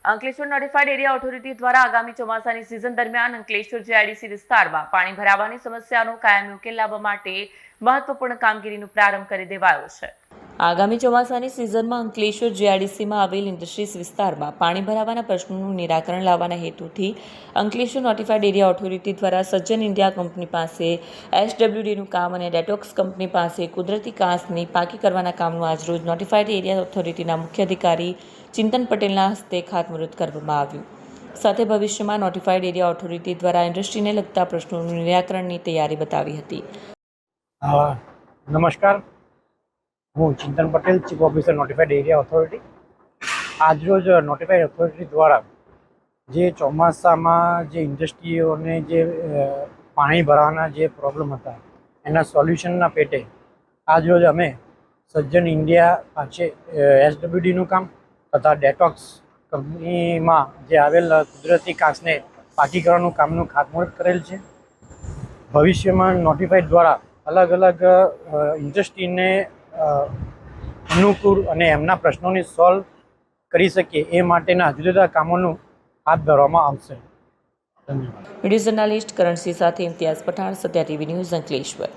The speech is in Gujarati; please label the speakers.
Speaker 1: અંકલેશ્વર નોટિફાઈડ એરિયા ઓથોરિટી દ્વારા આગામી ચોમાસાની સિઝન દરમિયાન અંકલેશ્વર જીઆઈડીસી વિસ્તારમાં પાણી ભરાવાની સમસ્યાનો કાયમી ઉકેલ લાવવા માટે મહત્વપૂર્ણ કામગીરીનો પ્રારંભ કરી દેવાયો છે। આગામી ચોમાસાની સિઝનમાં અંકલેશ્વર જીઆઈડીસીમાં આવેલ ઇન્ડસ્ટ્રીઝ વિસ્તારમાં પાણી ભરાવાના પ્રશ્નોનું નિરાકરણ લાવવાના હેતુથી અંકલેશ્વર નોટિફાઈડ એરિયા ઓથોરિટી દ્વારા સજ્જન ઇન્ડિયા કંપની પાસે એસડબ્લ્યુડીનું કામ અને ડેટોક્સ કંપની પાસે કુદરતી કાંસની પાકી કરવાના કામનું આજરોજ નોટિફાઈડ એરિયા ઓથોરિટીના મુખ્ય અધિકારી ચિંતન પટેલના હસ્તે ખાતમુહૂર્ત કરવામાં આવ્યું। સાથે ભવિષ્યમાં નોટિફાઈડ એરિયા ઓથોરિટી દ્વારા ઇન્ડસ્ટ્રીને લગતા પ્રશ્નોનું નિરાકરણની તૈયારી બતાવી હતી।
Speaker 2: નમસ્કાર, હું Chintan Patel, chief officer notified area authority. આજરોજ નોટિફાઈડ ઓથોરિટી દ્વારા જે ચોમાસામાં જે ઇન્ડસ્ટ્રીઓને જે પાણી ભરાવાના જે પ્રોબ્લેમ હતા એના સોલ્યુશનના પેટે આજરોજ અમે સજ્જન ઇન્ડિયા પાસે એસડબ્લ્યુડીનું કામ તથા ડેટોક્સ કંપનીમાં જે આવેલ કુદરતી કાંસને પાકી કરવાનું કામનું ખાતમુહૂર્ત કરેલ છે। ભવિષ્યમાં નોટિફાઈડ દ્વારા અલગ અલગ ઇન્ડસ્ટ્રીને અનુકૂળ અને એમના પ્રશ્નોને સોલ્વ કરી શકીએ એ માટેના જુદા જુદા કામોનું હાથ ધરવામાં આવશે। ધન્યવાદ।
Speaker 1: વિડીયો જર્નાલિસ્ટ કરણસિંહ સાથે ઇમ્તિયાઝ પઠાણ, સત્યા ટીવી ન્યૂઝ, અંકલેશ્વર।